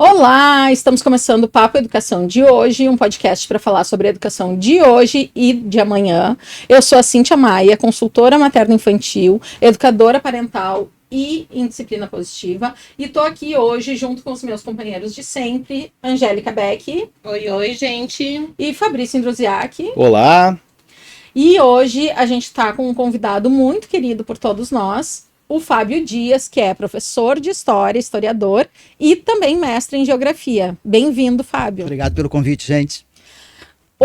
Olá, estamos começando o Papo Educação de hoje, um podcast para falar sobre a educação de hoje e de amanhã. Eu sou a Cíntia Maia, consultora materno-infantil, educadora parental e em disciplina positiva, e estou aqui hoje junto com os meus companheiros de sempre, Angélica Beck. Oi, gente. E Fabrício Indruziak. Olá. E hoje a gente está com um convidado muito querido por todos nós, o Fábio Dias, que é professor de História, historiador e também mestre em Geografia. Bem-vindo, Fábio. Obrigado pelo convite, gente.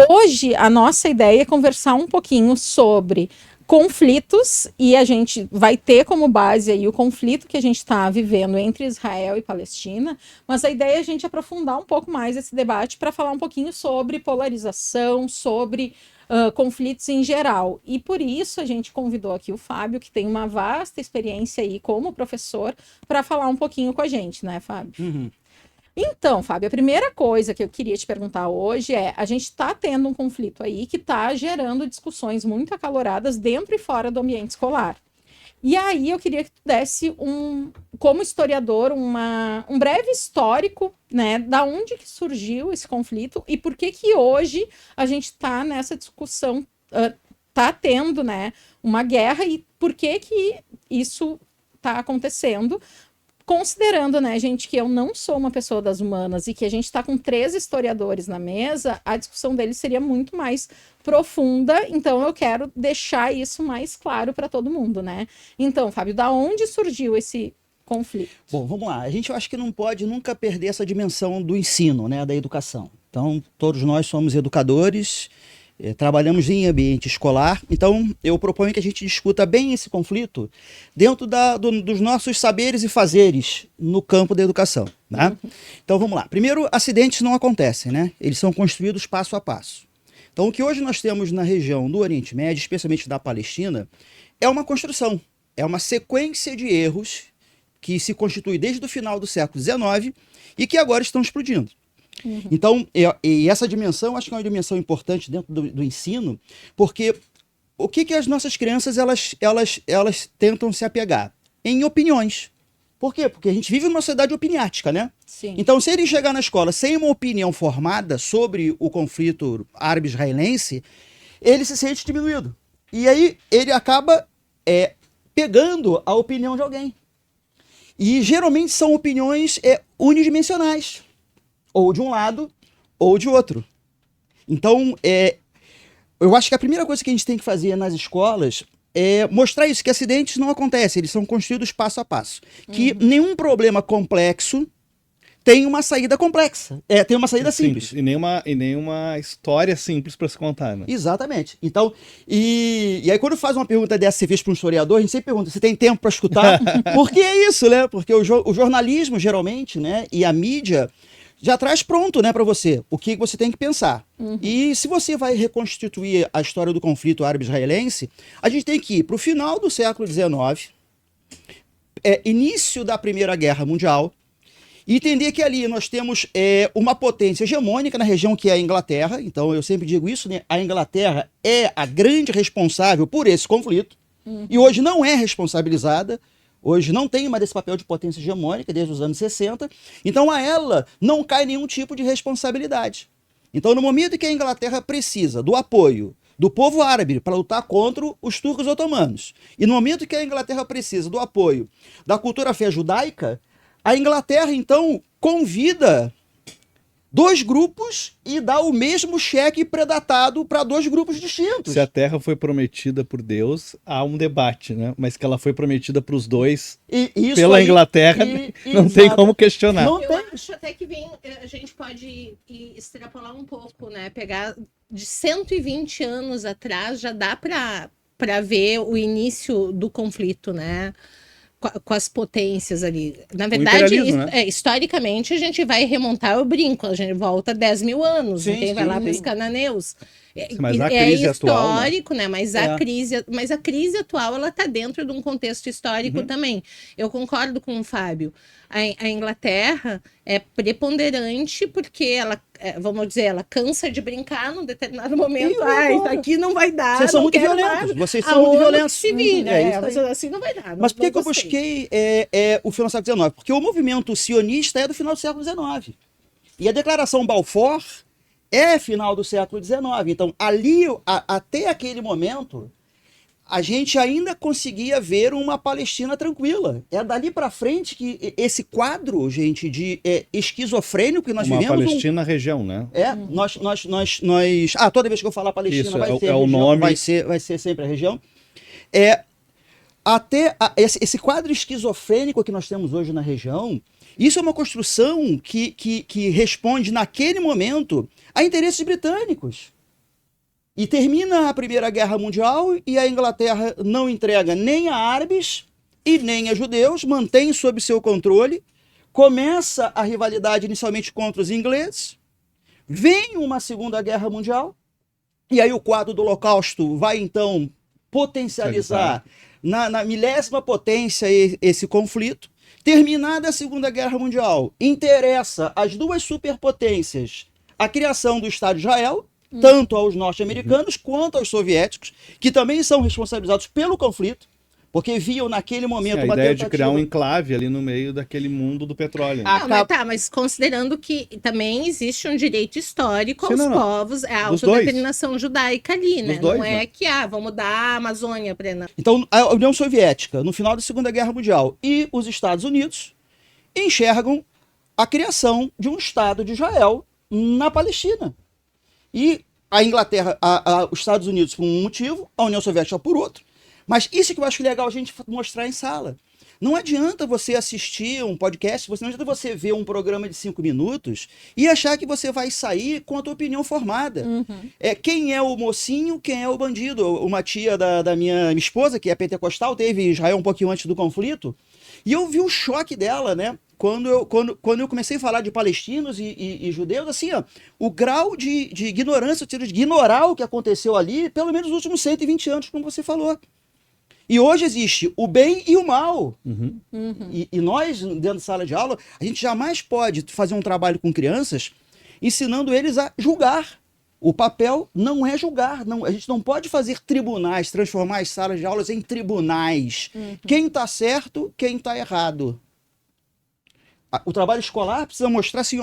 Hoje, a nossa ideia é conversar um pouquinho sobre conflitos, e a gente vai ter como base aí o conflito que a gente está vivendo entre Israel e Palestina, mas a ideia é a gente aprofundar um pouco mais esse debate para falar um pouquinho sobre polarização, sobre conflitos em geral. E por isso a gente convidou aqui o Fábio, que tem uma vasta experiência aí como professor, para falar um pouquinho com a gente, né, Fábio? Uhum. Então, Fábio, a primeira coisa que eu queria te perguntar hoje é: a gente está tendo um conflito aí que está gerando discussões muito acaloradas dentro e fora do ambiente escolar. E aí eu queria que tu desse como historiador, um breve histórico, né, da onde que surgiu esse conflito e por que que hoje a gente está nessa discussão, está tendo, né, uma guerra, e por que que isso está acontecendo. Considerando, né, gente, que eu não sou uma pessoa das humanas e que a gente está com 3 historiadores na mesa, a discussão deles seria muito mais profunda, então eu quero deixar isso mais claro para todo mundo, né? Então, Fábio, da onde surgiu esse conflito? Bom, vamos lá. Eu acho que não pode nunca perder essa dimensão do ensino, né, da educação. Então, todos nós somos educadores, trabalhamos em ambiente escolar, então eu proponho que a gente discuta bem esse conflito dentro dos nossos saberes e fazeres no campo da educação, né? Então vamos lá. Primeiro, acidentes não acontecem, né? Eles são construídos passo a passo. Então o que hoje nós temos na região do Oriente Médio, especialmente da Palestina, é uma construção, é uma sequência de erros que se constitui desde o final do século XIX e que agora estão explodindo. Então, e essa dimensão, acho que é uma dimensão importante dentro do ensino, porque o que as nossas crianças elas tentam se apegar? Em opiniões. Por quê? Porque a gente vive numa sociedade opiniática, né? Sim. Então, se ele chegar na escola sem uma opinião formada sobre o conflito árabe-israelense, ele se sente diminuído. E aí ele acaba pegando a opinião de alguém. E geralmente são opiniões unidimensionais. Ou de um lado, ou de outro. Então, eu acho que a primeira coisa que a gente tem que fazer nas escolas é mostrar isso, que acidentes não acontecem, eles são construídos passo a passo. Que nenhum problema complexo tem uma saída complexa, tem uma saída simples. E nenhuma história simples para se contar, né? Exatamente. Então, e aí quando faz uma pergunta dessa, você fez para um historiador, a gente sempre pergunta: você tem tempo para escutar? Porque é isso, né? Porque o jornalismo, geralmente, né, e a mídia já traz pronto, né, para você o que você tem que pensar. E se você vai reconstituir a história do conflito árabe-israelense, a gente tem que ir para o final do século XIX, início da Primeira Guerra Mundial, e entender que ali nós temos uma potência hegemônica na região, que é a Inglaterra. Então eu sempre digo isso, né? A Inglaterra é a grande responsável por esse conflito, e hoje não é responsabilizada. Hoje não tem mais esse papel de potência hegemônica desde os anos 60, então a ela não cai nenhum tipo de responsabilidade. Então, no momento que a Inglaterra precisa do apoio do povo árabe para lutar contra os turcos otomanos, e no momento que a Inglaterra precisa do apoio da cultura fé judaica, a Inglaterra então convida 2 grupos e dá o mesmo cheque predatado para 2 grupos distintos. Se a terra foi prometida por Deus, há um debate, né? Mas que ela foi prometida para os dois pela Inglaterra, não tem como questionar. Eu acho até que a gente pode extrapolar um pouco, né? Pegar de 120 anos atrás, já dá para ver o início do conflito, né? Com as potências ali. Na verdade, né? Historicamente, a gente vai remontar o brinco, a gente volta 10 mil anos, sim, vai lá para os cananeus. Mas a crise histórico, atual, né? Mas a crise atual, ela está dentro de um contexto histórico também. Eu concordo com o Fábio. A Inglaterra é preponderante porque vamos dizer, ela cansa de brincar num determinado momento. Isso aqui não vai dar. Vocês são muito violentos. Vocês são muito violentos. Se vira, mas assim não vai dar. Mas por que eu busquei o final do século XIX? Porque o movimento sionista é do final do século XIX. E a Declaração Balfour é final do século XIX. Então, ali, até aquele momento, a gente ainda conseguia ver uma Palestina tranquila. É dali para frente que esse quadro, gente, de esquizofrênico que nós vivemos... Uma Palestina região, né? Toda vez que eu falar Palestina isso, vai ser o região, nome... vai ser sempre a região. Esse quadro esquizofrênico que nós temos hoje na região, isso é uma construção que responde, naquele momento, a interesses britânicos. E termina a Primeira Guerra Mundial e a Inglaterra não entrega nem a árabes e nem a judeus, mantém sob seu controle. Começa a rivalidade inicialmente contra os ingleses, vem uma Segunda Guerra Mundial, e aí o quadro do Holocausto vai então potencializar na milésima potência esse conflito. Terminada a Segunda Guerra Mundial, interessa às duas superpotências a criação do Estado de Israel, tanto aos norte-americanos quanto aos soviéticos, que também são responsabilizados pelo conflito, porque viam naquele momento a ideia de criar um enclave ali no meio daquele mundo do petróleo. Mas considerando que também existe um direito histórico aos povos, a autodeterminação judaica ali, né? Não é que, vamos dar a Amazônia para... Então, a União Soviética, no final da Segunda Guerra Mundial, e os Estados Unidos enxergam a criação de um Estado de Israel na Palestina. E a Inglaterra, os Estados Unidos por um motivo, a União Soviética por outro. Mas isso que eu acho legal a gente mostrar em sala. Não adianta você assistir um podcast, não adianta você ver um programa de 5 minutos e achar que você vai sair com a tua opinião formada. Quem é o mocinho, quem é o bandido? Uma tia da minha esposa, que é pentecostal, teve em Israel um pouquinho antes do conflito, e eu vi o choque dela, né? Quando eu comecei a falar de palestinos e judeus, assim, o grau de ignorância, de ignorar o que aconteceu ali, pelo menos nos últimos 120 anos, como você falou. E hoje existe o bem e o mal. E nós, dentro da sala de aula, a gente jamais pode fazer um trabalho com crianças ensinando eles a julgar. O papel não é julgar. A gente não pode fazer tribunais, transformar as salas de aulas em tribunais. Quem está certo, quem está errado. O trabalho escolar precisa mostrar assim,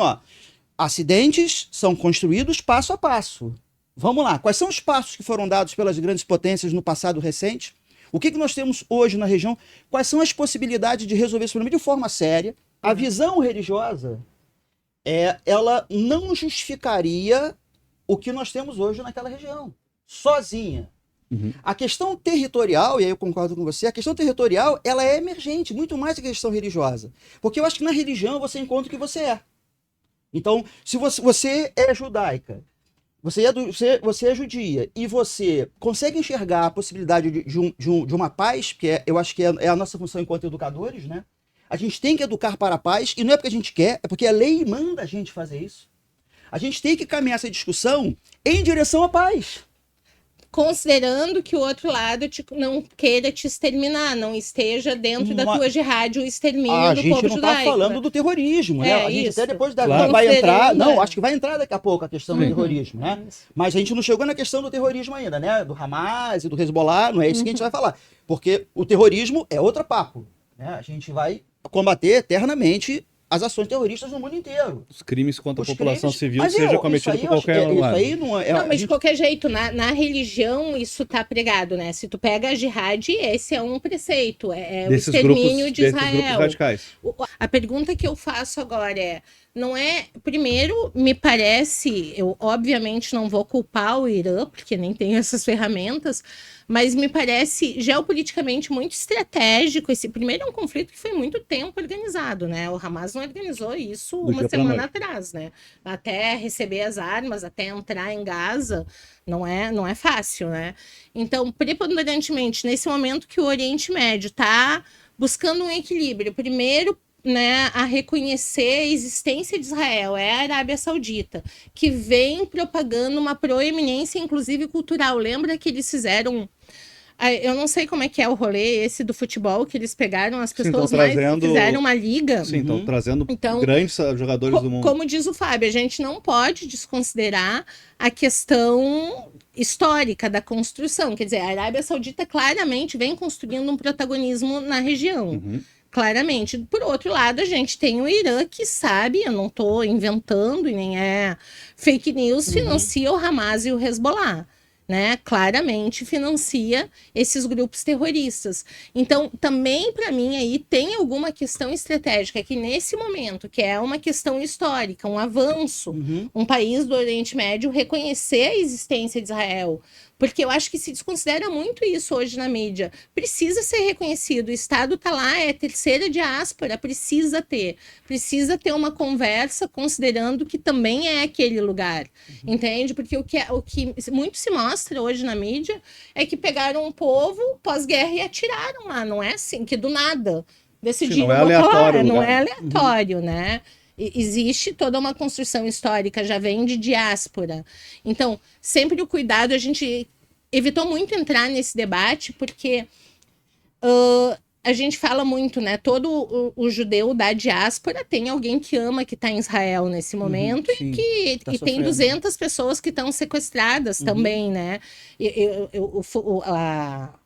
acidentes são construídos passo a passo. Vamos lá, quais são os passos que foram dados pelas grandes potências no passado recente? O que nós temos hoje na região? Quais são as possibilidades de resolver esse problema de forma séria? A visão religiosa, ela não justificaria o que nós temos hoje naquela região, sozinha. A questão territorial, e aí eu concordo com você, a questão territorial, ela é emergente, muito mais que a questão religiosa. Porque eu acho que na religião você encontra o que você é. Então, se você é judaica, você é judia, e você consegue enxergar a possibilidade de uma paz, que eu acho que é a nossa função enquanto educadores, né? A gente tem que educar para a paz, e não é porque a gente quer, é porque a lei manda a gente fazer isso. A gente tem que caminhar essa discussão em direção à paz. Considerando que o outro lado não queira te exterminar, não esteja dentro da tua jihad o extermínio do povo judaico. A gente não está falando do terrorismo, né? A gente isso. até depois vai entrar... Não, acho que vai entrar daqui a pouco a questão do terrorismo, né? Mas a gente não chegou na questão do terrorismo ainda, né? Do Hamas e do Hezbollah, não é isso que a gente vai falar. Porque o terrorismo é outro papo, né? A gente vai combater eternamente as ações terroristas no mundo inteiro. Os crimes contra a população civil seja cometido por qualquer lado. Isso aí não, mas de qualquer jeito, na religião isso tá pregado, né? Se tu pega a jihad, esse é um preceito, o extermínio de Israel. Desses grupos radicais. A pergunta que eu faço agora não é... Primeiro, me parece, eu obviamente não vou culpar o Irã, porque nem tem essas ferramentas, mas me parece geopoliticamente muito estratégico. Esse primeiro é um conflito que foi muito tempo organizado, né? O Hamas não organizou isso uma semana atrás, né? Até receber as armas, até entrar em Gaza, não é fácil, né? Então, preponderantemente, nesse momento que o Oriente Médio está buscando um equilíbrio, primeiro, né, a reconhecer a existência de Israel, é a Arábia Saudita, que vem propagando uma proeminência, inclusive cultural. Lembra que eles fizeram Eu não sei como é que é o rolê esse do futebol, que eles pegaram as pessoas fizeram uma liga. Sim, estão trazendo grandes jogadores do mundo. Como diz o Fábio, a gente não pode desconsiderar a questão histórica da construção. Quer dizer, a Arábia Saudita claramente vem construindo um protagonismo na região. Claramente. Por outro lado, a gente tem o Irã que sabe, eu não estou inventando e nem é fake news, financia o Hamas e o Hezbollah. Né? Claramente financia esses grupos terroristas. Então, também para mim aí tem alguma questão estratégica que nesse momento, que é uma questão histórica, um avanço, um país do Oriente Médio reconhecer a existência de Israel, porque eu acho que se desconsidera muito isso hoje na mídia. Precisa ser reconhecido, o Estado está lá, é a terceira diáspora, precisa ter uma conversa considerando que também é aquele lugar, entende? Porque o que muito se mostra hoje na mídia é que pegaram um povo pós-guerra e atiraram lá, não é assim, que do nada decidiram não é aleatório, não é aleatório, né? Existe toda uma construção histórica, já vem de diáspora. Então, sempre o cuidado, a gente evitou muito entrar nesse debate, porque a gente fala muito, né? Todo o judeu da diáspora tem alguém que ama que está em Israel nesse momento e tem 200 pessoas que estão sequestradas também, né?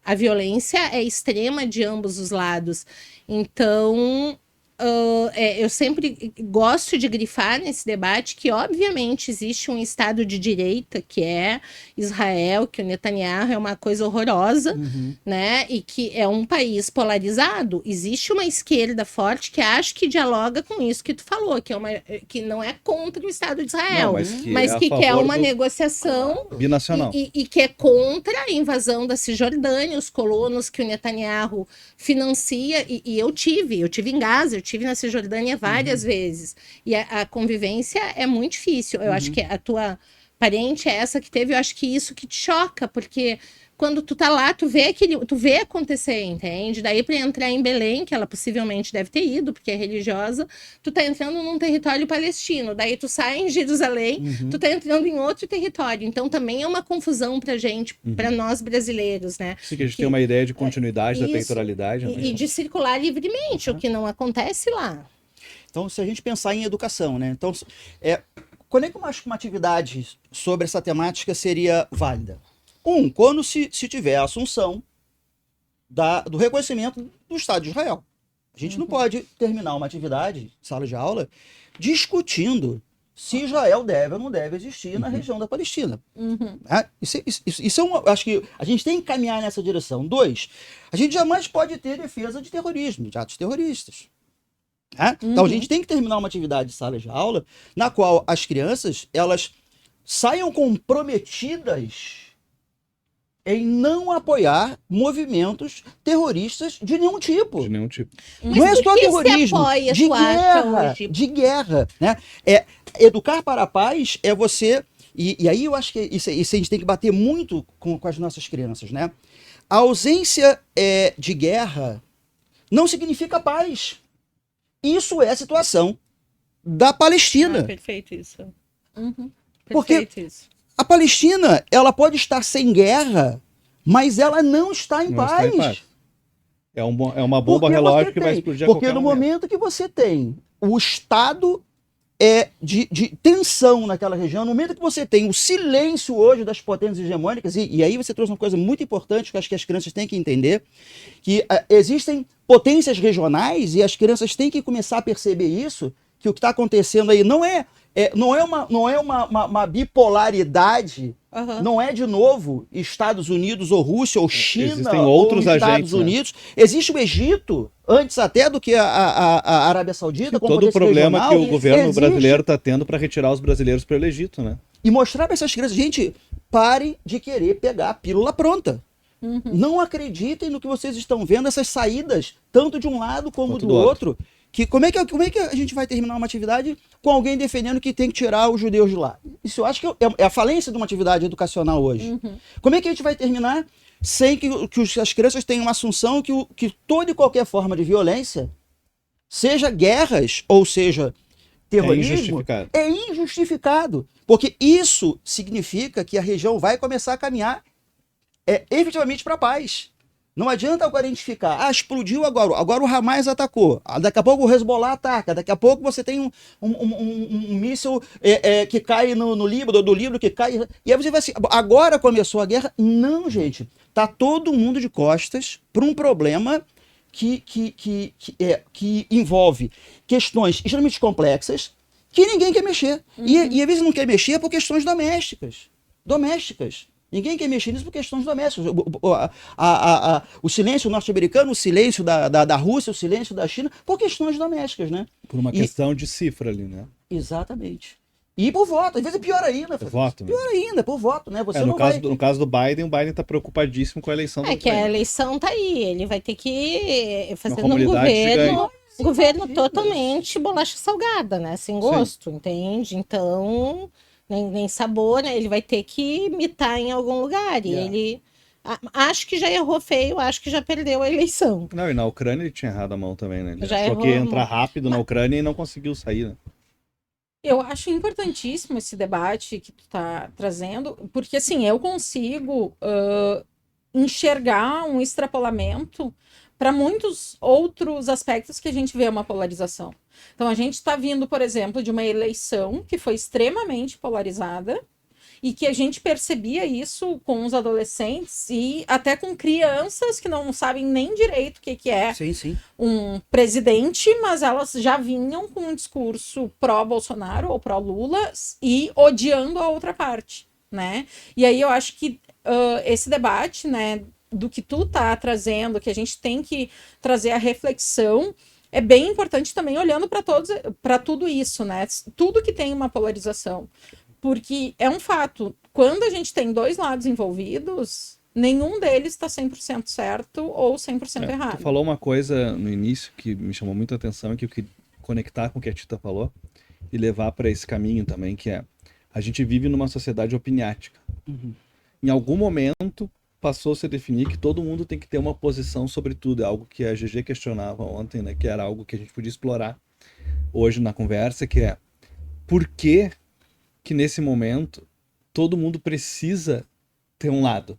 A violência é extrema de ambos os lados. Então, eu sempre gosto de grifar nesse debate que, obviamente, existe um Estado de direita, que é Israel, que o Netanyahu é uma coisa horrorosa, né? E que é um país polarizado. Existe uma esquerda forte que acho que dialoga com isso que tu falou, que não é contra o Estado de Israel, mas que quer uma negociação binacional. E que é contra a invasão da Cisjordânia, os colonos que o Netanyahu financia. E eu tive em Gaza, eu tive na Cisjordânia várias vezes. E a convivência é muito difícil. Eu acho que a tua parente é essa que teve, eu acho que isso que te choca, porque quando tu tá lá, tu vê acontecer, entende? Daí para entrar em Belém, que ela possivelmente deve ter ido, porque é religiosa, tu tá entrando num território palestino. Daí tu sai em Jerusalém, tu tá entrando em outro território. Então também é uma confusão pra gente, pra nós brasileiros, né? Sim, que a gente tem uma ideia de continuidade da territorialidade. E de circular livremente, o que não acontece lá. Então, se a gente pensar em educação, né? Então, quando é que uma atividade sobre essa temática seria válida? Quando se tiver a assunção do reconhecimento do Estado de Israel. A gente não pode terminar uma atividade, sala de aula, discutindo se Israel deve ou não deve existir na região da Palestina. Isso é acho que a gente tem que caminhar nessa direção. 2, a gente jamais pode ter defesa de terrorismo, de atos terroristas. Então a gente tem que terminar uma atividade de sala de aula na qual as crianças elas saiam comprometidas em não apoiar movimentos terroristas de nenhum tipo. De nenhum tipo. Não é só terrorismo, de guerra. Né? Educar para a paz é você... E aí eu acho que isso a gente tem que bater muito com as nossas crianças. Né? A ausência de guerra não significa paz. Isso é a situação da Palestina. Perfeito isso. Porque a Palestina, ela pode estar sem guerra, mas ela não está em paz. É uma bomba relógio que vai explodir a qualquer momento. Porque no momento que você tem o estado de tensão naquela região, no momento que você tem o silêncio hoje das potências hegemônicas, e aí você trouxe uma coisa muito importante que eu acho que as crianças têm que entender, que existem potências regionais e as crianças têm que começar a perceber isso, que o que está acontecendo aí não é uma bipolaridade, não é de novo Estados Unidos ou Rússia ou China. Existem outros ou Estados agentes, Unidos. Né? Existe o Egito, antes até do que a Arábia Saudita. Todo o problema regional, que o governo brasileiro está tendo para retirar os brasileiros para o Egito, né? E mostrar para essas crianças, gente, parem de querer pegar a pílula pronta. Não acreditem no que vocês estão vendo, essas saídas, tanto de um lado como do outro. Como é que a gente vai terminar uma atividade com alguém defendendo que tem que tirar os judeus de lá? Isso eu acho que é a falência de uma atividade educacional hoje. Como é que a gente vai terminar sem que as crianças tenham uma assunção que toda e qualquer forma de violência, seja guerras ou seja terrorismo, é injustificado? Porque isso significa que a região vai começar a caminhar efetivamente para a paz. Não adianta agora a gente ficar, explodiu agora o Hamas atacou, daqui a pouco o Hezbollah ataca, daqui a pouco você tem um míssil que cai no Líbano, do Líbano que cai, e aí você vai assim, agora começou a guerra. Não, gente, tá todo mundo de costas para um problema que envolve questões extremamente complexas que ninguém quer mexer. E às vezes não quer mexer por questões domésticas. Ninguém quer mexer nisso por questões domésticas. O silêncio norte-americano, o silêncio da Rússia, o silêncio da China, por questões domésticas, né? Por uma questão de cifra ali, né? Exatamente. E por voto, às vezes é pior ainda. Por voto, pior ainda, por voto, né? Você no caso do Biden, o Biden está preocupadíssimo com a eleição do que a eleição tá aí, ele vai ter que fazer um governo totalmente bolacha salgada, né? Sem gosto, entende? Então... Nem sabor, né? Ele vai ter que mitar em algum lugar. E ele... Acho que já errou feio, acho que já perdeu a eleição. Não, e na Ucrânia ele tinha errado a mão também, né? Ele achou que ia entrar rápido na Ucrânia e não conseguiu sair, né? Eu acho importantíssimo esse debate que tu tá trazendo, porque, assim, eu consigo enxergar um extrapolamento para muitos outros aspectos que a gente vê uma polarização. Então, a gente está vindo, por exemplo, de uma eleição que foi extremamente polarizada e que a gente percebia isso com os adolescentes e até com crianças que não sabem nem direito o que é um presidente, mas elas já vinham com um discurso pró-Bolsonaro ou pró-Lula e odiando a outra parte, né? E aí eu acho que esse debate, né, do que tu tá trazendo, que a gente tem que trazer a reflexão, é bem importante também olhando para tudo isso, né? Tudo que tem uma polarização. Porque é um fato, quando a gente tem dois lados envolvidos, nenhum deles está 100% certo ou 100% errado. Tu falou uma coisa no início que me chamou muita atenção e que eu queria conectar com o que a Tita falou e levar para esse caminho também, que é, a gente vive numa sociedade opiniática. Em algum momento passou-se a definir que todo mundo tem que ter uma posição sobre tudo. É algo que a GG questionava ontem, né? Que era algo que a gente podia explorar hoje na conversa, que é por que nesse momento todo mundo precisa ter um lado?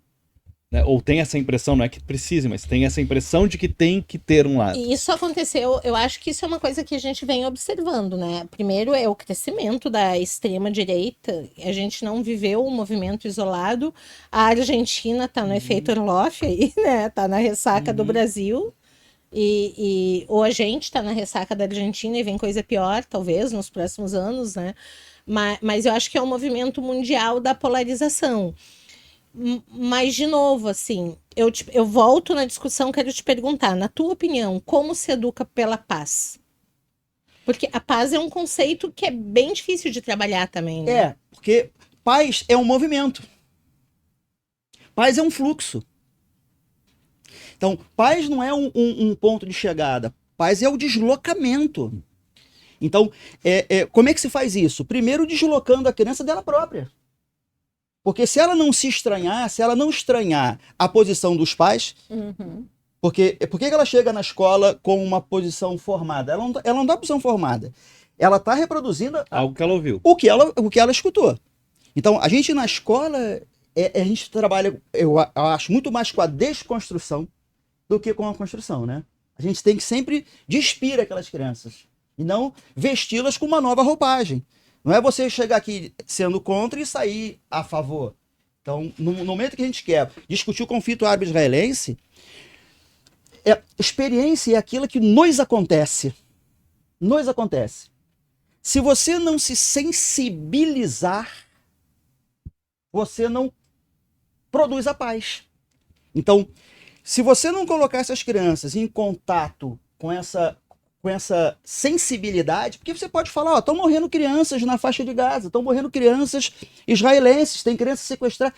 Né? Ou tem essa impressão, não é que precise, mas tem essa impressão de que tem que ter um lado. E isso aconteceu, eu acho que isso é uma coisa que a gente vem observando, né? Primeiro é o crescimento da extrema-direita, a gente não viveu um movimento isolado, a Argentina tá no efeito Orloff aí, né? Tá na ressaca do Brasil, ou a gente tá na ressaca da Argentina e vem coisa pior, talvez, nos próximos anos, né? Mas eu acho que é um movimento mundial da polarização. Mas, de novo, assim, eu volto na discussão, quero te perguntar, na tua opinião, como se educa pela paz? Porque a paz é um conceito que é bem difícil de trabalhar também, né? Porque paz é um movimento. Paz é um fluxo. Então, paz não é um ponto de chegada. Paz é o deslocamento. Então, como é que se faz isso? Primeiro, deslocando a criança dela própria. Porque se ela não se estranhar, se ela não estranhar a posição dos pais, por que ela chega na escola com uma posição formada? Ela não dá uma posição formada. Ela está reproduzindo algo que ela ouviu. O que ela escutou. Então, a gente na escola, a gente trabalha, eu acho, muito mais com a desconstrução do que com a construção, né? A gente tem que sempre despir aquelas crianças e não vesti-las com uma nova roupagem. Não é você chegar aqui sendo contra e sair a favor. Então, no momento que a gente quer discutir o conflito árabe-israelense, experiência é aquilo que nos acontece. Nos acontece. Se você não se sensibilizar, você não produz a paz. Então, se você não colocar essas crianças em contato com essa sensibilidade, porque você pode falar, estão morrendo crianças na faixa de Gaza, estão morrendo crianças israelenses, tem crianças sequestradas.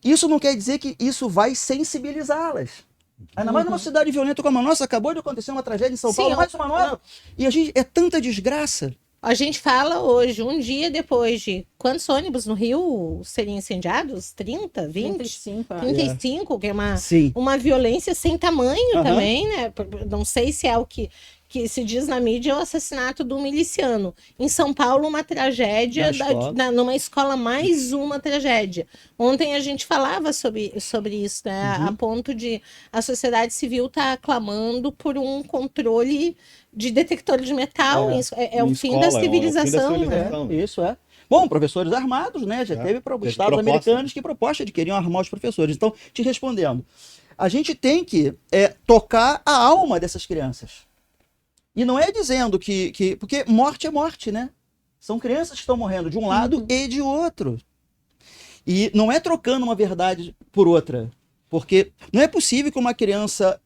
Isso não quer dizer que isso vai sensibilizá-las. Ainda mais numa cidade violenta como a nossa, acabou de acontecer uma tragédia em São Paulo, mais uma nova. E a gente, é tanta desgraça. A gente fala hoje, um dia depois de quantos ônibus no Rio seriam incendiados? 30, 20? 35, que é uma violência sem tamanho também, né? Não sei se é o que que se diz na mídia é o assassinato do miliciano. Em São Paulo, uma tragédia, numa escola, mais uma tragédia. Ontem a gente falava sobre isso, né? A ponto de a sociedade civil estar clamando por um controle de detector de metal. É o fim da civilização, né? Isso é. Bom, professores armados, né? Já teve estados americanos que proposta de queriam armar os professores. Então, te respondendo, a gente tem que tocar a alma dessas crianças. E não é dizendo que... Porque morte é morte, né? São crianças que estão morrendo de um lado e de outro. E não é trocando uma verdade por outra. Porque não é possível que uma criança,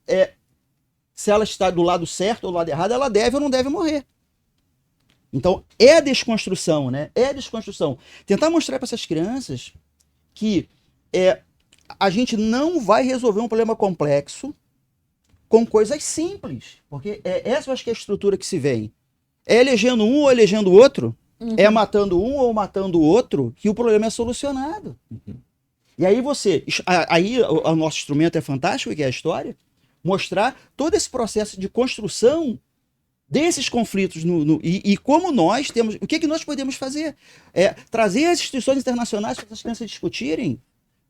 se ela está do lado certo ou do lado errado, ela deve ou não deve morrer. Então, é a desconstrução, né? É a desconstrução. Tentar mostrar para essas crianças que a gente não vai resolver um problema complexo com coisas simples. Porque essa eu acho que é a estrutura que se vem. É elegendo um ou elegendo o outro, é matando um ou matando o outro, que o problema é solucionado. E aí o nosso instrumento é fantástico, que é a história, mostrar todo esse processo de construção desses conflitos e como nós temos... O que nós podemos fazer? Trazer as instituições internacionais para as crianças discutirem.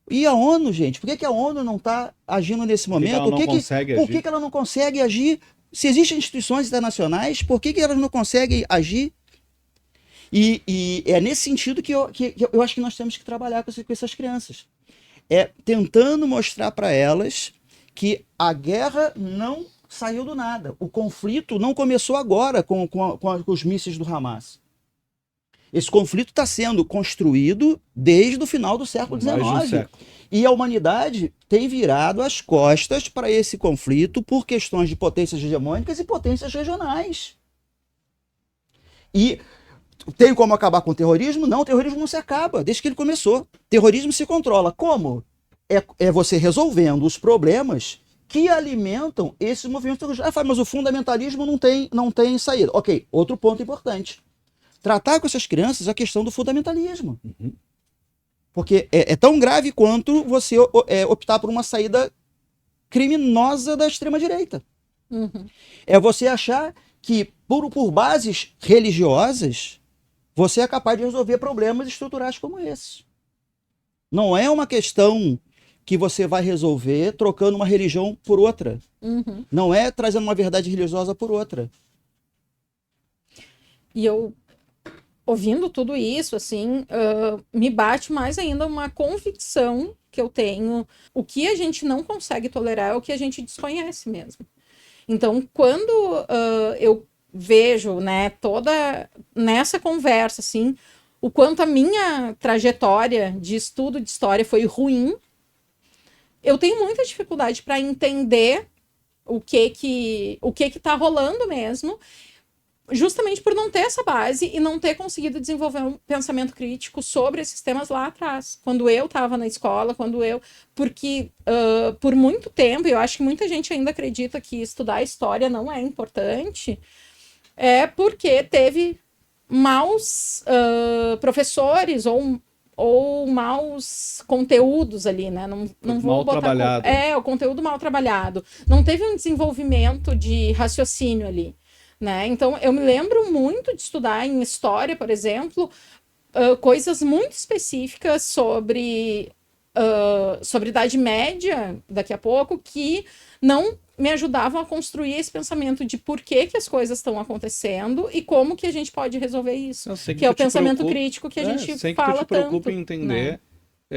E a ONU, gente? Por que a ONU não está agindo nesse momento? Por que ela não consegue agir? Se existem instituições internacionais, por que elas não conseguem agir? E é nesse sentido que eu acho que nós temos que trabalhar com essas crianças. Tentando mostrar para elas que a guerra não saiu do nada. O conflito não começou agora com os mísseis do Hamas. Esse conflito está sendo construído desde o final do século XIX. E a humanidade tem virado as costas para esse conflito por questões de potências hegemônicas e potências regionais. E tem como acabar com o terrorismo? Não, o terrorismo não se acaba, desde que ele começou. Terrorismo se controla. Como? É você resolvendo os problemas que alimentam esses movimentos terroristas. Mas o fundamentalismo não tem saída. Ok, outro ponto importante. Tratar com essas crianças a questão do fundamentalismo. Porque é tão grave quanto você optar por uma saída criminosa da extrema-direita. É você achar que, por bases religiosas, você é capaz de resolver problemas estruturais como esses. Não é uma questão que você vai resolver trocando uma religião por outra. Não é trazendo uma verdade religiosa por outra. E eu, ouvindo tudo isso, assim, me bate mais ainda uma convicção que eu tenho. O que a gente não consegue tolerar é o que a gente desconhece mesmo. Então, quando eu vejo, né, toda nessa conversa, assim, o quanto a minha trajetória de estudo de história foi ruim, eu tenho muita dificuldade para entender o que tá rolando mesmo, justamente por não ter essa base e não ter conseguido desenvolver um pensamento crítico sobre esses temas lá atrás. Quando eu estava na escola, porque por muito tempo, eu acho que muita gente ainda acredita que estudar história não é importante, porque teve maus professores ou maus conteúdos ali, né? Não vou mal botar trabalhado. o conteúdo mal trabalhado. Não teve um desenvolvimento de raciocínio ali, né? Então, eu me lembro muito de estudar em história, por exemplo, coisas muito específicas sobre Idade Média, daqui a pouco, que não me ajudavam a construir esse pensamento de por que as coisas estão acontecendo e como que a gente pode resolver isso. Que é o pensamento crítico que a gente fala tanto. Que tu te preocupa em entender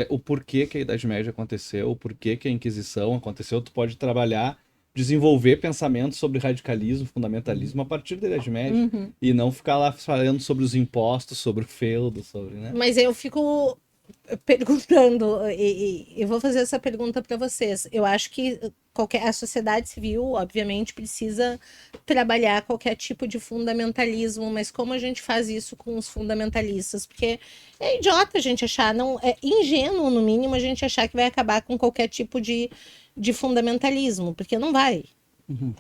o porquê que a Idade Média aconteceu, o porquê que a Inquisição aconteceu, tu pode trabalhar, desenvolver pensamentos sobre radicalismo, fundamentalismo a partir da Idade Média. E não ficar lá falando sobre os impostos, sobre o feudo, sobre, né? Mas eu fico perguntando, e eu vou fazer essa pergunta para vocês. Eu acho que a sociedade civil, obviamente, precisa trabalhar qualquer tipo de fundamentalismo, mas como a gente faz isso com os fundamentalistas? Porque é idiota a gente achar, não é ingênuo, no mínimo, a gente achar que vai acabar com qualquer tipo de fundamentalismo, porque não vai.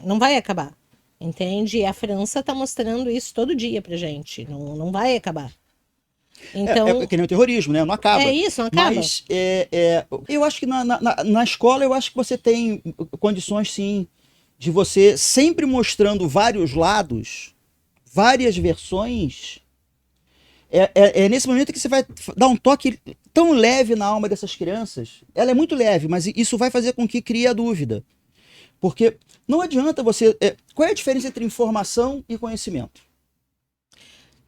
Não vai acabar, entende? E a França está mostrando isso todo dia pra gente, não vai acabar. Então, é que nem o terrorismo, né? Não acaba. É isso, não acaba. Mas eu acho que na escola eu acho que você tem condições, sim, de você sempre mostrando vários lados, várias versões, é nesse momento que você vai dar um toque tão leve na alma dessas crianças. Ela é muito leve, mas isso vai fazer com que crie a dúvida. Porque não adianta você... qual é a diferença entre informação e conhecimento?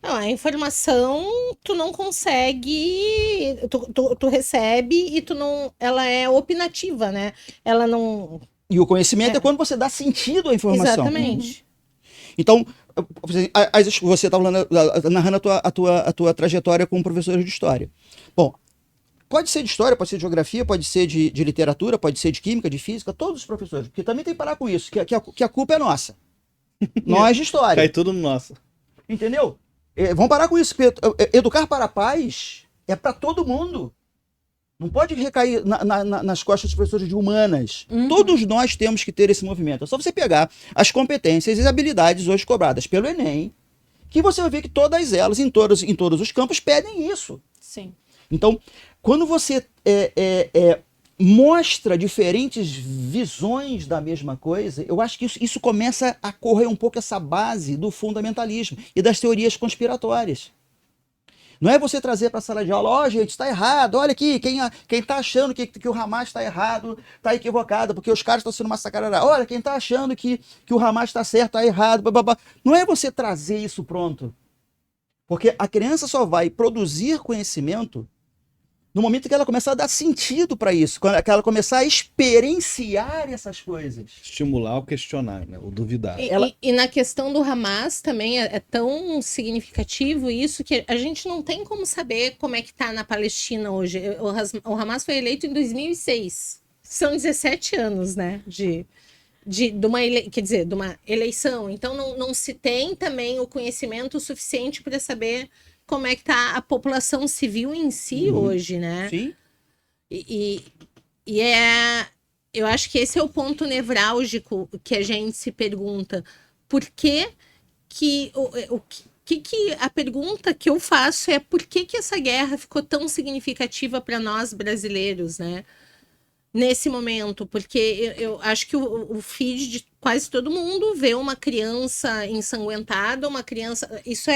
Não, a informação tu não consegue, tu recebe e tu não, ela é opinativa, né? Ela não... E o conhecimento é quando você dá sentido à informação. Exatamente. Então, você está narrando a tua trajetória como professor de história. Bom, pode ser de história, pode ser de geografia, pode ser de literatura, pode ser de química, de física, todos os professores. Porque também tem que parar com isso, que a culpa é nossa. Nós de história. Cai tudo no nosso. Entendeu? Vamos parar com isso, porque educar para a paz é para todo mundo. Não pode recair nas costas dos professores de humanas. Todos nós temos que ter esse movimento. É só você pegar as competências e as habilidades hoje cobradas pelo Enem, que você vai ver que todas elas, em todos os campos, pedem isso. Sim. Então, quando você mostra diferentes visões da mesma coisa, eu acho que isso começa a correr um pouco essa base do fundamentalismo e das teorias conspiratórias. Não é você trazer para a sala de aula, gente, está errado, olha aqui, quem está achando que o Hamas está errado, está equivocado, porque os caras estão sendo massacrados. Olha, quem está achando que o Hamas está certo, está errado, blá, blá, blá. Não é você trazer isso pronto. Porque a criança só vai produzir conhecimento no momento que ela começar a dar sentido para isso, quando ela começar a experienciar essas coisas. Estimular o questionar, né? O duvidar. E na questão do Hamas também é tão significativo isso que a gente não tem como saber como é que tá na Palestina hoje. O Hamas foi eleito em 2006. São 17 anos, né? De uma eleição. Então não se tem também o conhecimento suficiente para saber como é que tá a população civil em si hoje, né? Sim. Eu acho que esse é o ponto nevrálgico que a gente se pergunta. Por que a pergunta que eu faço é por que essa guerra ficou tão significativa para nós brasileiros, né? Nesse momento, porque eu acho que o feed de quase todo mundo vê uma criança ensanguentada, uma criança... Isso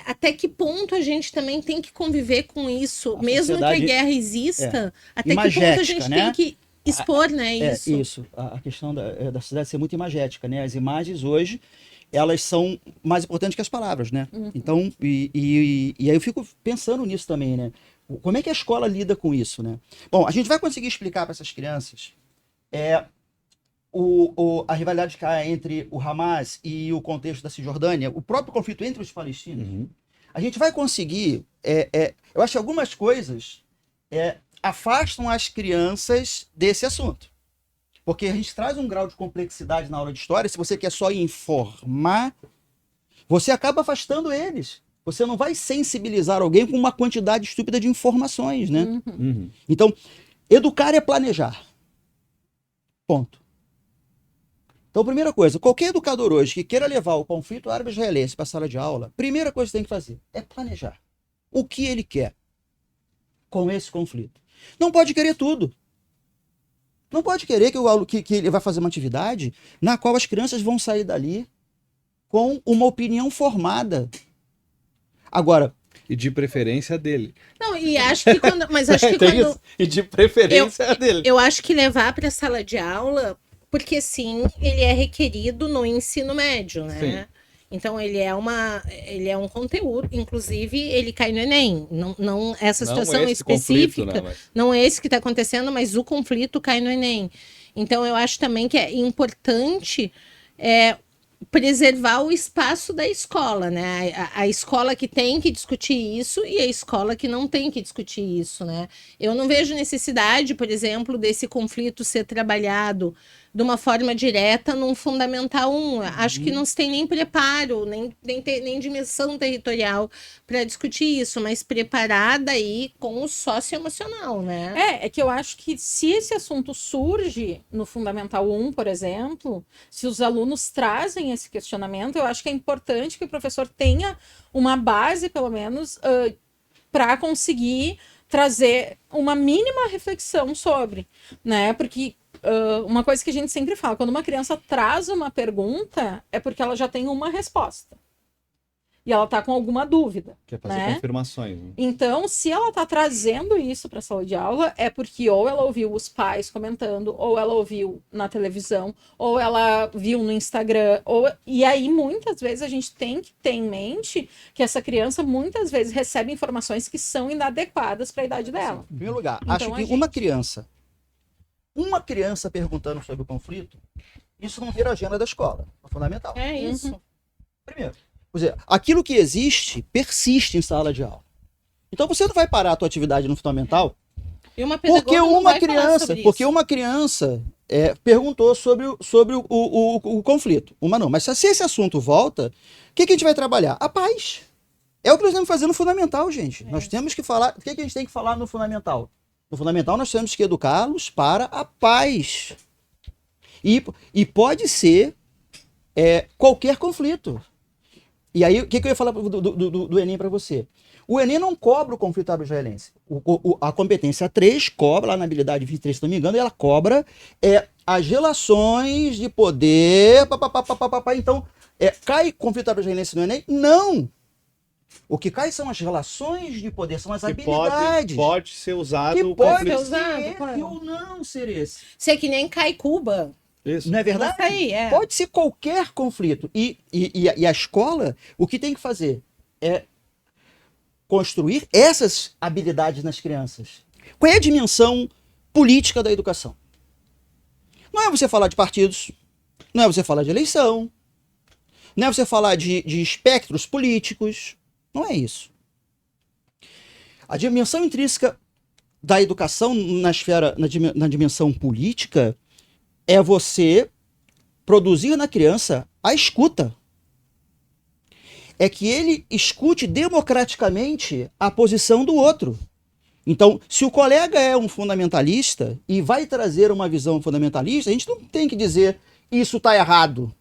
até que ponto a gente também tem que conviver com isso, mesmo que a guerra exista, até que ponto a gente tem que expor, né, isso. Isso, a questão da sociedade ser muito imagética, né? As imagens hoje, elas são mais importantes que as palavras, né? Então, e aí eu fico pensando nisso também, né? Como é que a escola lida com isso, né? Bom, a gente vai conseguir explicar para essas crianças a rivalidade que há entre o Hamas e o contexto da Cisjordânia, o próprio conflito entre os palestinos. A gente vai conseguir... eu acho que algumas coisas afastam as crianças desse assunto. Porque a gente traz um grau de complexidade na aula de história, se você quer só informar, você acaba afastando eles. Você não vai sensibilizar alguém com uma quantidade estúpida de informações, né? Então, educar é planejar. Ponto. Então, primeira coisa, qualquer educador hoje que queira levar o conflito árabe-israelense para a sala de aula, primeira coisa que tem que fazer é planejar o que ele quer com esse conflito. Não pode querer tudo. Não pode querer que ele vai fazer uma atividade na qual as crianças vão sair dali com uma opinião formada. Agora... E de preferência dele. Não, e acho que quando... Mas acho que Tem quando... isso. E de preferência dele. Eu acho que levar para a sala de aula... Porque, sim, ele é requerido no ensino médio, né? Sim. Então, ele é um conteúdo. Inclusive, ele cai no Enem. Não essa situação esse específica. conflito, né, não é esse que está acontecendo, mas o conflito cai no Enem. Então, eu acho também que é importante preservar o espaço da escola, né? A escola que tem que discutir isso e a escola que não tem que discutir isso, né? Eu não vejo necessidade, por exemplo, desse conflito ser trabalhado de uma forma direta num Fundamental 1. Acho que não se tem nem preparo, nem dimensão territorial para discutir isso, mas preparada aí com o socioemocional, né? É que eu acho que se esse assunto surge no Fundamental 1, por exemplo, se os alunos trazem esse questionamento, eu acho que é importante que o professor tenha uma base, pelo menos, para conseguir trazer uma mínima reflexão sobre, né? Porque uma coisa que a gente sempre fala, quando uma criança traz uma pergunta, é porque ela já tem uma resposta. E ela tá com alguma dúvida. Quer fazer né? confirmações. Né? Então, se ela tá trazendo isso para a sala de aula, é porque ou ela ouviu os pais comentando, ou ela ouviu na televisão, ou ela viu no Instagram, e aí muitas vezes a gente tem que ter em mente que essa criança muitas vezes recebe informações que são inadequadas para a idade dela. Em primeiro lugar, Então, acho a que gente- uma criança perguntando sobre o conflito, isso não vira agenda da escola. É fundamental. É isso. Primeiro, quer dizer, aquilo que existe persiste em sala de aula. Então você não vai parar a tua atividade no fundamental E uma pedagoga porque não uma vai falar criança, sobre porque isso. uma criança perguntou sobre o conflito. Uma não. Mas se esse assunto volta, o que a gente vai trabalhar? A paz. É o que nós temos que fazer no fundamental, gente. Nós temos que falar. O que a gente tem que falar no fundamental? No fundamental, nós temos que educá-los para a paz. E pode ser qualquer conflito. E aí, o que eu ia falar do Enem para você? O Enem não cobra o conflito árabe-israelense. A competência 3 cobra, lá na habilidade 23, se não me engano, ela cobra as relações de poder. Então, cai conflito árabe-israelense no Enem? Não! O que cai são as relações de poder, são as Que habilidades. pode ser usado que o pode conflito. ser usado, esse claro. ou não ser esse. Isso é que nem Caicuba. Isso. Não é verdade? Isso aí, é. Pode ser qualquer conflito. E a escola, o que tem que fazer é construir essas habilidades nas crianças. Qual é a dimensão política da educação? Não é você falar de partidos, não é você falar de eleição, não é você falar de espectros políticos, não é isso. A dimensão intrínseca da educação na dimensão política é você produzir na criança a escuta. É que ele escute democraticamente a posição do outro. Então, se o colega é um fundamentalista e vai trazer uma visão fundamentalista, a gente não tem que dizer isso está errado.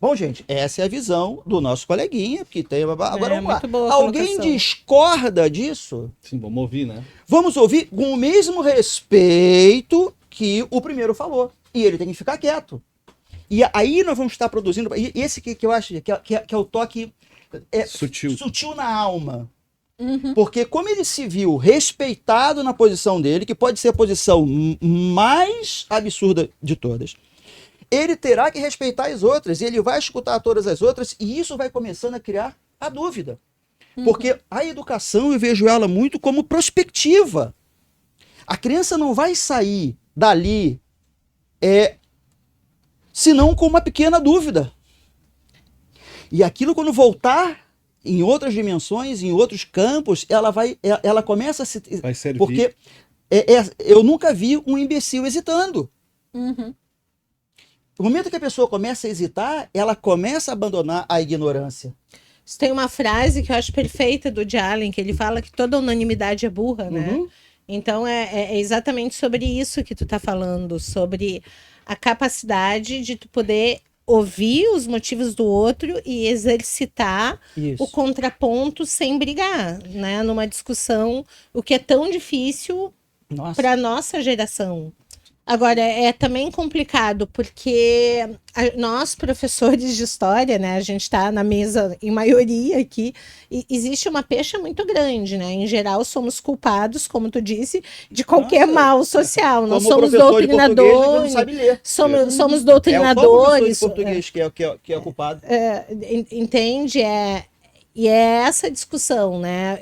Bom, gente, essa é a visão do nosso coleguinha, que tem. Agora vamos lá. muito boa a Alguém colocação. discorda disso? Sim, vamos ouvir, né? Vamos ouvir com o mesmo respeito que o primeiro falou. E ele tem que ficar quieto. E aí nós vamos estar produzindo. E esse que eu acho que é o toque sutil na alma. Uhum. Porque como ele se viu respeitado na posição dele, que pode ser a posição mais absurda de todas, ele terá que respeitar as outras, e ele vai escutar todas as outras, e isso vai começando a criar a dúvida. Porque a educação, eu vejo ela muito como prospectiva. A criança não vai sair dali senão com uma pequena dúvida. E aquilo, quando voltar em outras dimensões, em outros campos, ela começa a se... Vai servir. Porque eu nunca vi um imbecil hesitando. Uhum. No momento que a pessoa começa a hesitar, ela começa a abandonar a ignorância. Isso tem uma frase que eu acho perfeita do Woody Allen, que ele fala que toda unanimidade é burra, né? Uhum. Então é exatamente sobre isso que tu tá falando, sobre a capacidade de tu poder ouvir os motivos do outro e exercitar Isso. o contraponto sem brigar, né? Numa discussão, o que é tão difícil Nossa. para nossa geração. Agora, é também complicado, porque nós, professores de história, né, a gente está na mesa em maioria aqui, e existe uma pecha muito grande, né? Em geral, somos culpados, como tu disse, de qualquer Nossa, mal social. Nós Como somos professor de português, doutrinadores, não sabe ler. somos É o professor de doutrinadores. português que é culpado. Entende? E é essa discussão, né?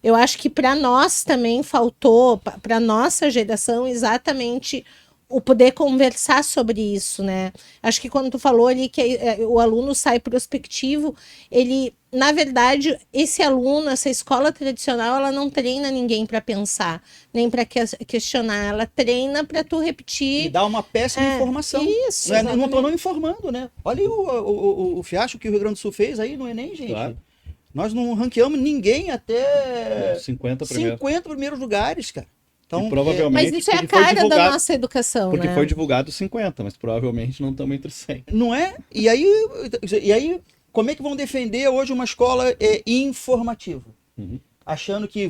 Eu acho que para nós também faltou, para nossa geração, exatamente o poder conversar sobre isso, né? Acho que quando tu falou ali que o aluno sai prospectivo, ele, na verdade, esse aluno, essa escola tradicional, ela não treina ninguém para pensar, nem para questionar, ela treina para tu E repetir. dá uma péssima informação. Isso, Não exatamente. estou não informando, né? Olha aí o fiasco que o Rio Grande do Sul fez aí no Enem, gente. Claro. Nós não ranqueamos ninguém até 50 primeiro. 50 primeiros lugares, cara. Então, E provavelmente. Mas isso é a porque foi cara da divulgado- nossa educação, Porque né? foi divulgado 50, mas provavelmente não estamos entre 100. não é? E aí, como é que vão defender hoje uma escola informativa? Uhum. Achando que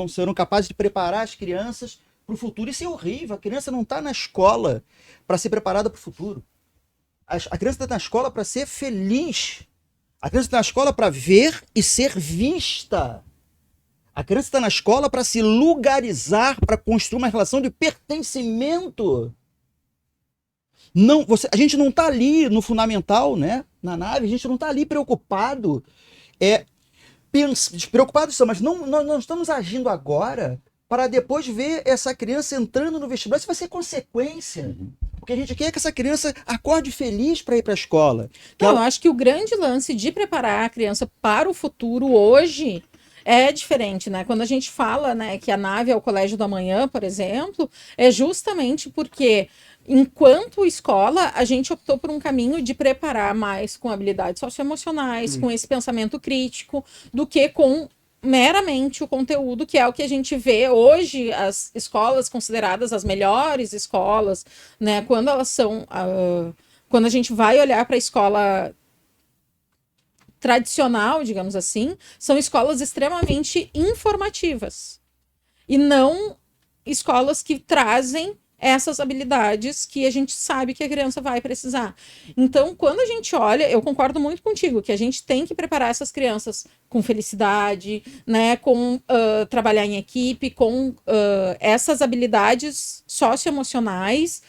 serão capazes de preparar as crianças para o futuro. Isso é horrível. A criança não está na escola para ser preparada para o futuro. A criança está na escola para ser feliz. A criança está na escola para ver e ser vista. A criança está na escola para se lugarizar, para construir uma relação de pertencimento. Não, a gente não está ali no fundamental, né? Na nave, a gente não está ali preocupado. Preocupados são, mas não estamos agindo agora para depois ver essa criança entrando no vestibular. Isso vai ser consequência. Porque a gente quer que essa criança acorde feliz para ir para a escola. Eu acho que o grande lance de preparar a criança para o futuro hoje é diferente, né? Quando a gente fala, né, que a nave é o colégio do amanhã, por exemplo, é justamente porque, enquanto escola, a gente optou por um caminho de preparar mais com habilidades socioemocionais, com esse pensamento crítico, do que com meramente o conteúdo, que é o que a gente vê hoje, as escolas consideradas as melhores escolas, né? Quando elas são... quando a gente vai olhar para a escola tradicional, digamos assim, são escolas extremamente informativas. E não escolas que trazem essas habilidades que a gente sabe que a criança vai precisar. Então, quando a gente olha, eu concordo muito contigo, que a gente tem que preparar essas crianças com felicidade, né, com trabalhar em equipe, com essas habilidades socioemocionais,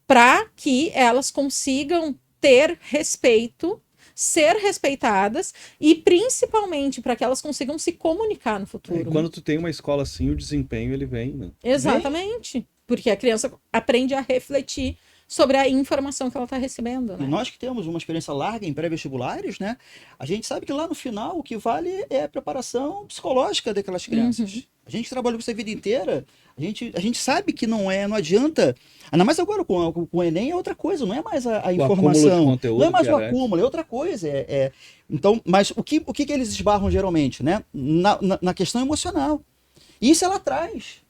para que elas consigam ter respeito, ser respeitadas e principalmente para que elas consigam se comunicar no futuro. E quando tu tem uma escola assim, o desempenho ele vem, né? Exatamente. Porque a criança aprende a refletir sobre a informação que ela está recebendo, né? E nós que temos uma experiência larga em pré-vestibulares, né? A gente sabe que lá no final o que vale é a preparação psicológica daquelas crianças. A gente trabalhou com isso a vida inteira. A gente sabe que não adianta. Ainda mais agora com o Enem é outra coisa, não é mais a informação. Conteúdo, não é mais o acúmulo, é outra coisa. Então, mas o que eles esbarram geralmente, né? Na questão emocional. Isso ela traz.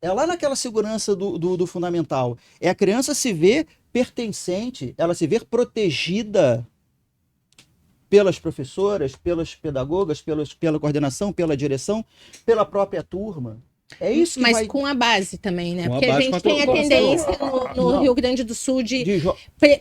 É lá naquela segurança do fundamental. É a criança se ver pertencente, ela se ver protegida pelas professoras, pelas pedagogas, pela coordenação, pela direção, pela própria turma. É isso que Mas com a base também, né? Com a Porque a base, gente tem a tendência no Rio Grande do Sul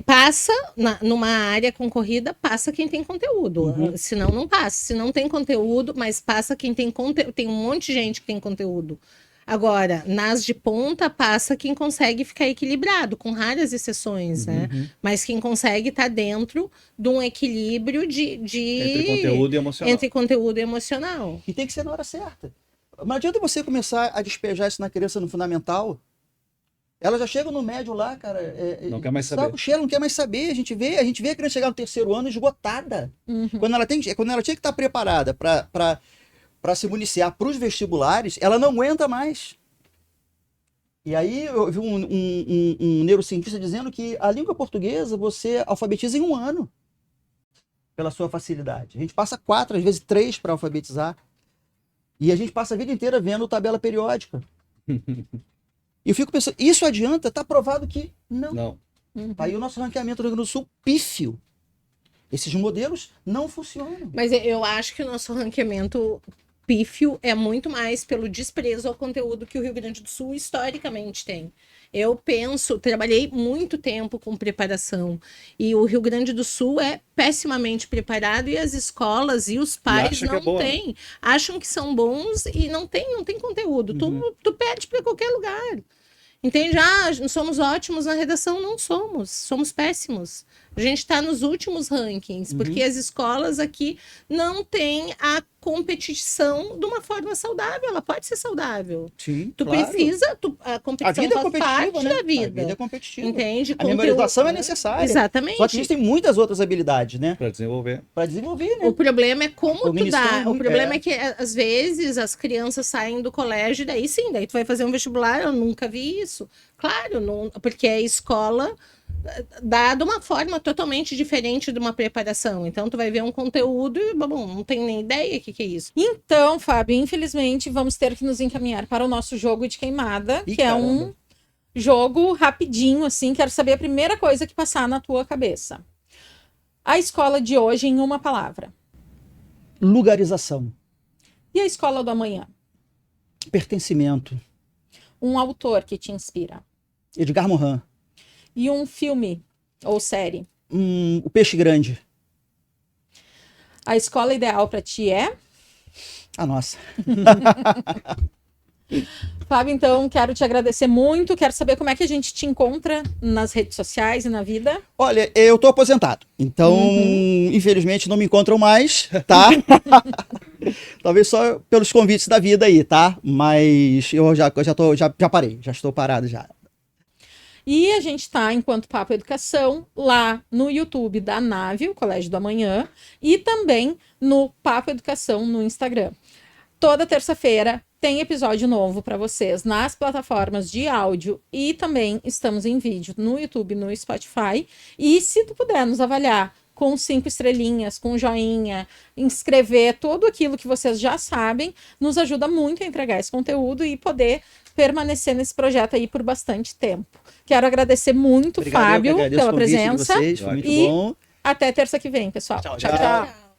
passa numa área concorrida, passa quem tem conteúdo. Senão não passa. Se não tem conteúdo, mas passa quem tem conteúdo. Tem um monte de gente que tem conteúdo. Agora, nas de ponta, passa quem consegue ficar equilibrado, com raras exceções, né? Mas quem consegue estar dentro de um equilíbrio entre conteúdo e emocional. Entre conteúdo e emocional. E tem que ser na hora certa. Não adianta você começar a despejar isso na criança no fundamental. Ela já chega no médio lá, cara. Não quer mais saber. Não quer mais saber. A gente vê a criança chegar no terceiro ano esgotada. Quando ela tinha que estar preparada para se municiar para os vestibulares, ela não aguenta mais. E aí eu vi um neurocientista dizendo que a língua portuguesa você alfabetiza em 1 ano, pela sua facilidade. A gente passa 4, às vezes 3 para alfabetizar. E a gente passa a vida inteira vendo tabela periódica. E eu fico pensando, isso adianta? Está provado que não. Tá aí o nosso ranqueamento do Rio Grande do Sul pífio. Esses modelos não funcionam. Mas eu acho que o nosso ranqueamento pífio é muito mais pelo desprezo ao conteúdo que o Rio Grande do Sul historicamente tem. Eu trabalhei muito tempo com preparação e o Rio Grande do Sul é pessimamente preparado e as escolas e os pais não têm. Acham que são bons e não tem conteúdo. Tu pede para qualquer lugar. Entende? Somos ótimos na redação. Não somos. Somos péssimos. A gente está nos últimos rankings, porque as escolas aqui não têm a competição de uma forma saudável. Ela pode ser saudável. Sim, tu precisa, a competição faz parte da vida. A vida é competitiva. Entende? A memorização é necessária. Exatamente. Só que existem muitas outras habilidades, né? Para desenvolver. Né? O problema é como tu dá. O problema é que, às vezes, as crianças saem do colégio e daí tu vai fazer um vestibular. Eu nunca vi isso. Claro, porque a escola dá de uma forma totalmente diferente de uma preparação. Então, tu vai ver um conteúdo e, não tem nem ideia o que é isso. Então, Fábio, infelizmente, vamos ter que nos encaminhar para o nosso jogo de queimada, que é um jogo rapidinho, assim. Quero saber a primeira coisa que passar na tua cabeça. A escola de hoje em uma palavra. Lugarização. E a escola do amanhã? Pertencimento. Um autor que te inspira. Edgar Morin. E um filme ou série. O Peixe Grande. A escola ideal para ti é? A nossa. Fábio, então, quero te agradecer muito. Quero saber como é que a gente te encontra nas redes sociais e na vida. Olha, eu tô aposentado, então, infelizmente, não me encontram mais, tá? Talvez só pelos convites da vida aí, tá? Mas eu já parei, já estou parado já. E a gente está, enquanto Papo Educação, lá no YouTube da Nave, o Colégio do Amanhã, e também no Papo Educação no Instagram. Toda terça-feira tem episódio novo para vocês nas plataformas de áudio e também estamos em vídeo no YouTube, no Spotify. E se tu puder nos avaliar com 5 estrelinhas, com joinha, inscrever, tudo aquilo que vocês já sabem, nos ajuda muito a entregar esse conteúdo e poder permanecer nesse projeto aí por bastante tempo. Quero agradecer muito, Obrigado, Fábio, pela o convite de presença. vocês, foi muito E bom. até terça que vem, pessoal. Tchau, Tchau, tchau. tchau. Tchau.